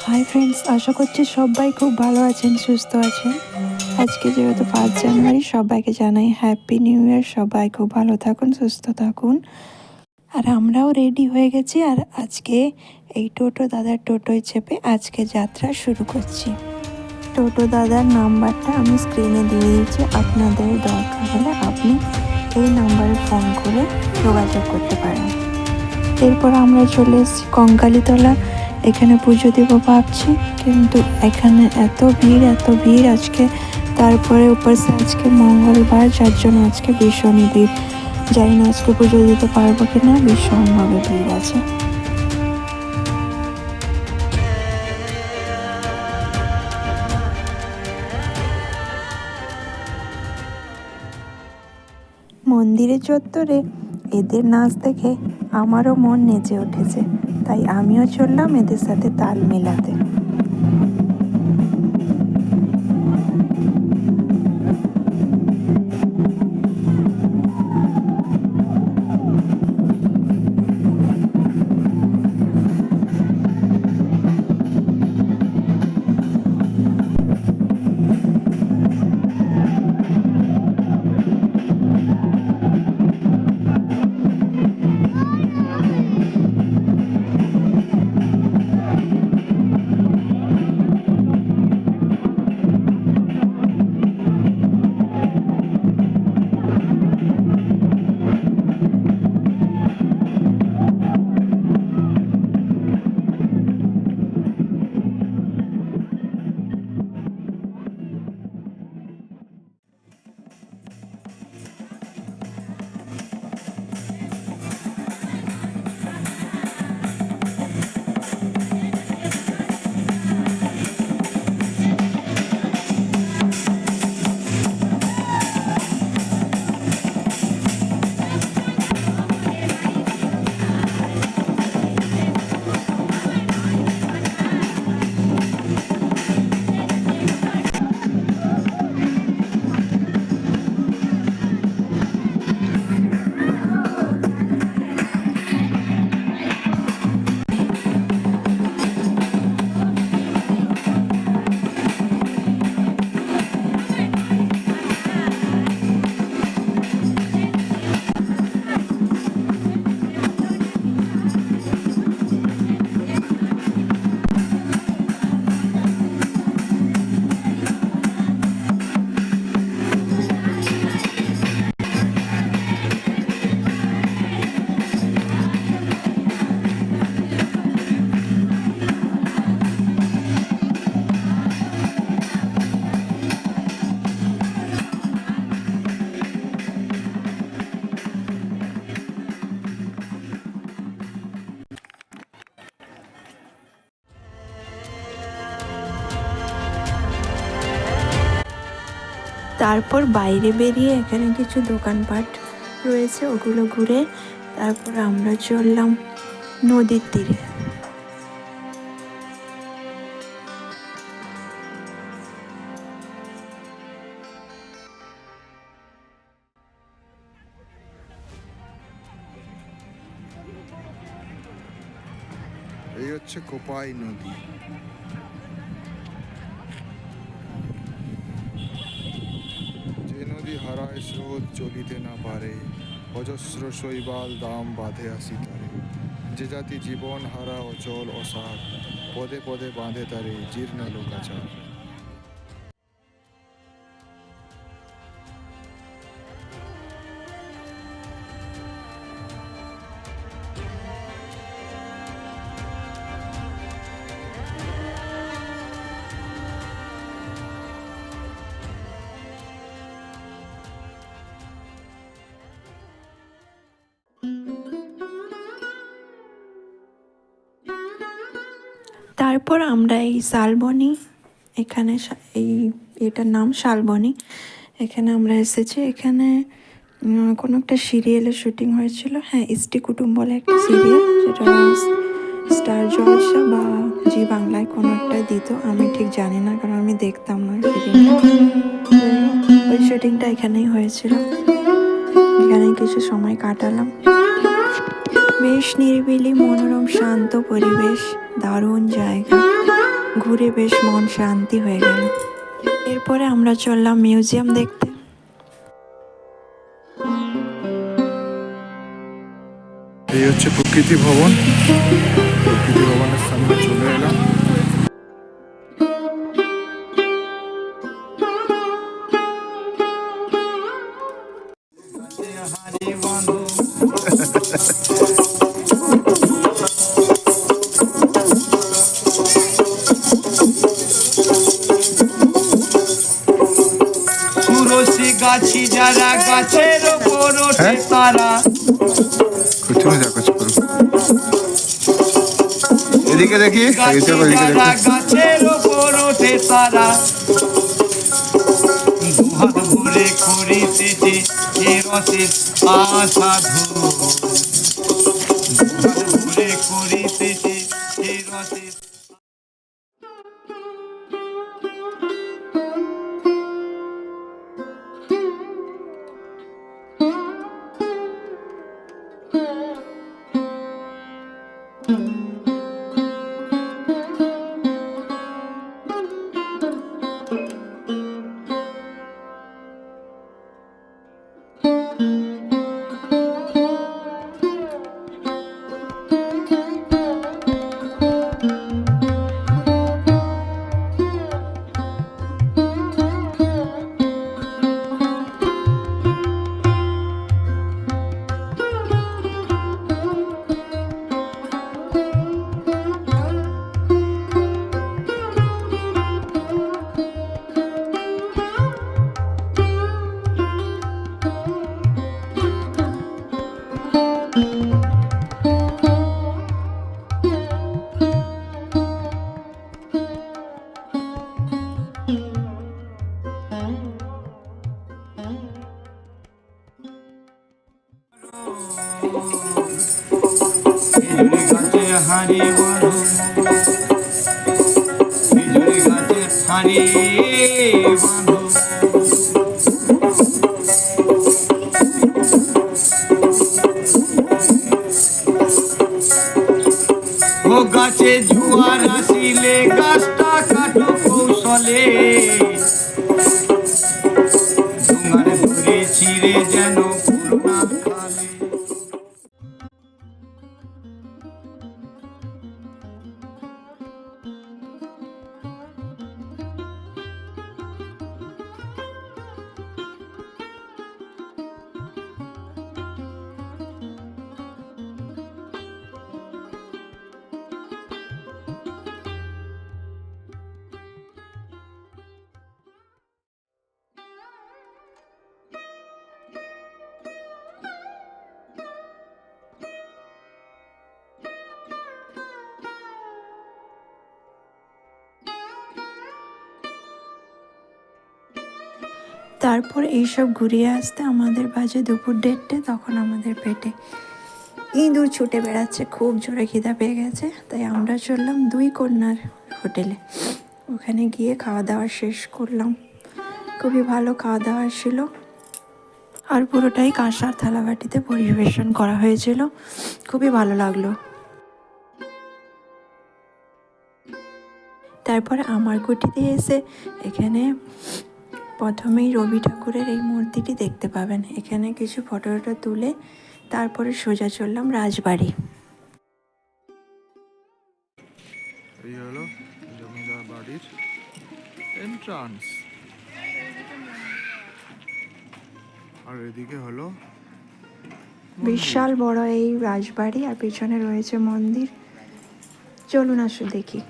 Hi friends, আশা করছি সবাই খুব ভালো আছেন, সুস্থ আছেন। আজকে যেহেতু 5 জানুয়ারি, সবাইকে জানাই হ্যাপি নিউ ইয়ার। সবাই খুব ভালো থাকুন, সুস্থ থাকুন। আর আমরাও রেডি হয়ে গেছি, আর আজকে এই টোটো দাদার টোটোয় চেপে আজকে যাত্রা শুরু করছি। টোটো দাদার নাম্বারটা আমি স্ক্রিনে দিয়ে দিয়েছি, আপনাদের দরকার হলে আপনি এই নাম্বারে ফোন করে যোগাযোগ করতে পারেন। এরপর আমরা চলে এসেছি কঙ্কালীতলা। এখানে পুজো দেবো ভাবছি, কিন্তু এখানে এত ভিড় আজকে। তারপরে উপরসে আজকে মঙ্গলবার, যার জন্য আজকে ভীষণই ভিড়। জানি না আজকে পুজো দিতে পারবো কিনা, ভীষণভাবে ভিড় আছে। মন্দিরের চত্বরে এদের নাচ দেখে আমারও মন নেচে উঠেছে, তাই আমিও চললাম এদের সাথে তাল মেলাতে। তারপর বাইরে বেরিয়ে এখানে কিছু দোকানপাট রয়েছে, ওগুলো ঘুরে তারপর আমরা চললাম নদীর তীরে। এই হচ্ছে কোপাই নদী। যে নদী হারায় স্রোত চলিতে না পারে, অজস্র শৈবাল দাম বাঁধে আসি তারে। যে জাতি জীবন হারা অচল অসার, পদে পদে বাঁধে তারে জীর্ণ লোকাচার। তারপর আমরা এই শালবনি, এখানে এটার নাম শালবনি, এখানে আমরা এসেছি। এখানে কোনো একটা সিরিয়ালের শুটিং হয়েছিল, হ্যাঁ, ইষ্টি কুটুম বলে একটা সিরিয়াল, যেটা স্টার জলসা বা জি বাংলায় কোনো একটা দিত, আমি ঠিক জানি না কারণ আমি দেখতাম না সিরিয়ালটা। ওই শুটিংটা এখানেই হয়েছিল, এখানেই কিছু সময় কাটালাম। বেশ নিরিবিলি, মনোরম, শান্ত পরিবেশ, দারুণ জায়গা। ঘুরে বেশ মন শান্তি হয়ে গেল। এরপরে আমরা চললাম মিউজিয়াম দেখতে। এই হচ্ছে প্রকৃতি ভবন। প্রকৃতি ভবনের সামনে চলে এলাম। গাছি যারা গাছের ওপর ওঠে তারা তুমি যা কাজ করো। এদিকে দেখি, গাছের ওপর ওঠে তারা দুহাত ভরে করিতেছে এ রসের আসাধু, দুহাত ভরে করিতেছে এ রসের। খেজুরি গাছে হাঁড়ি বাঁধো, খেজুরি গাছে হাঁড়ি বাঁধো, ও গাছে জুয়ার আসিলে গাছটা কাটো কৌশলে, ডোঙার ধরে ছিঁড়ে যেন ফুল না খালে। তারপর এইসব ঘুরিয়ে আসতে আমাদের বাজে দুপুর 1:30। তখন আমাদের পেটে ইঁদুর ছুটে বেড়াচ্ছে, খুব জোরে খিদা পেয়ে গেছে। তাই আমরা চললাম 2 কন্যার হোটেলে। ওখানে গিয়ে খাওয়া দাওয়া শেষ করলাম। খুবই ভালো খাওয়া দাওয়া ছিল, আর পুরোটাই কাঁসার থালাবাটিতে পরিবেশন করা হয়েছিল। খুবই ভালো লাগলো। তারপরে আমার কুটিতে এসে এখানে প্রথমেই রবি ঠাকুরের এই মূর্তিটি দেখতে পাবেন। এখানে কিছু ফটো তুলে তারপরে সোজা চললাম রাজবাড়ি। এই হলো জমিদার বাড়ির এন্ট্রান্স, আর এদিকে হলো বিশাল বড় এই রাজবাড়ি, আর পিছনে রয়েছে মন্দির। চলুন আসো দেখি।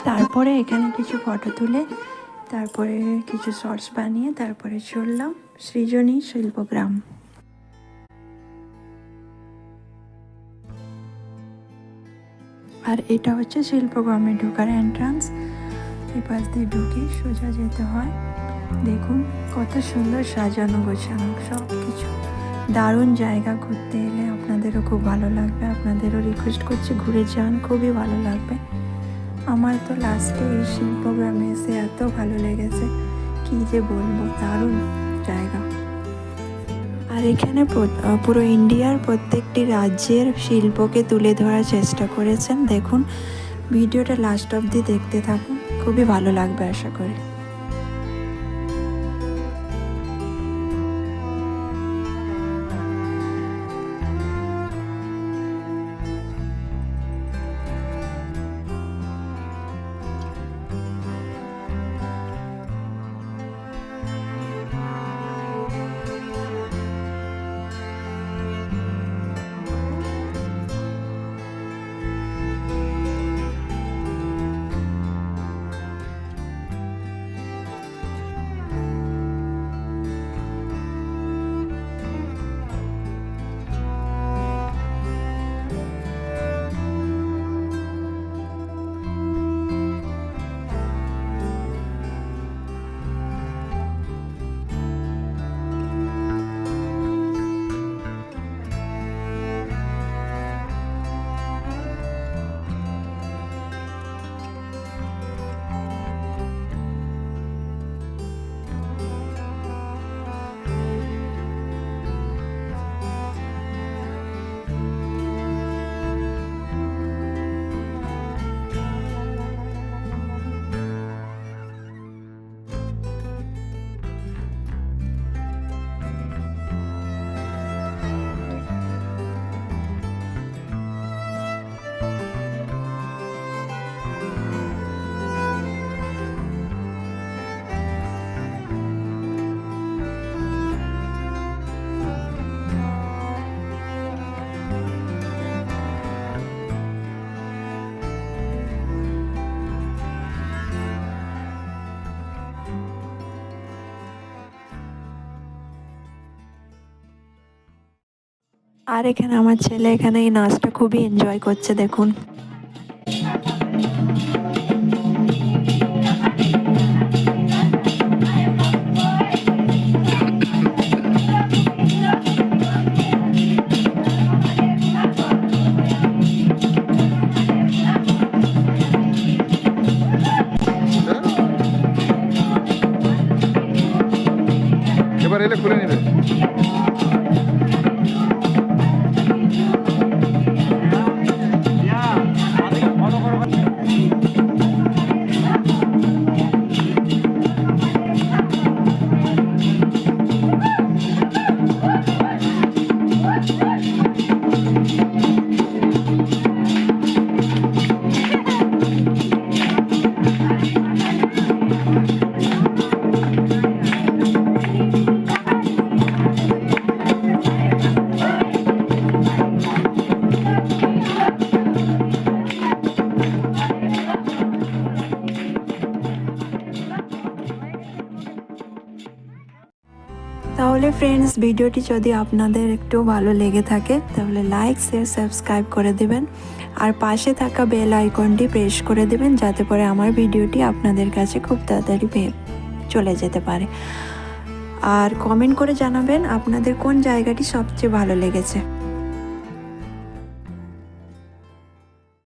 তারপরে এখানে কিছু ফটো তুলে তারপরে কিছু শর্টস বানিয়ে তারপরে চললাম সৃজনী শিল্পগ্রাম। আর এটা হচ্ছে শিল্পগ্রামে ঢোকার এন্ট্রান্স। এই পাশ দিয়ে ঢুকে সোজা যেতে হয়। দেখুন কত সুন্দর সাজানো গোছানো সব কিছু, দারুণ জায়গা। ঘুরতে এলে আপনাদেরও খুব ভালো লাগবে, আপনাদেরও রিকোয়েস্ট করছি ঘুরে যান, খুবই ভালো লাগবে। আমার তো লাস্টে এই শিল্পগ্রামে এসে এত ভালো লেগেছে, কি যে বলবো, দারুণ জায়গা। আর এখানে পুরো ইন্ডিয়ার প্রত্যেকটি রাজ্যের শিল্পকে তুলে ধরার চেষ্টা করেছেন। দেখুন ভিডিওটা লাস্ট অবধি দেখতে থাকুন, খুবই ভালো লাগবে আশা করি। আর এখানে আমার ছেলে এখানে এই নাচটা খুবই এনজয় করছে, দেখুন। এবার এলে খুলে নেবে। তাহলে ফ্রেন্ডস, ভিডিওটি যদি আপনাদের একটু ভালো লেগে থাকে তাহলে লাইক শেয়ার সাবস্ক্রাইব করে দেবেন আর পাশে থাকা বেল আইকনটি প্রেস করে দেবেন, যাতে করে আমার ভিডিওটি আপনাদের কাছে খুব তাড়াতাড়ি চলে যেতে পারে। আর কমেন্ট করে জানাবেন আপনাদের কোন জায়গাটি সবচেয়ে ভালো লেগেছে।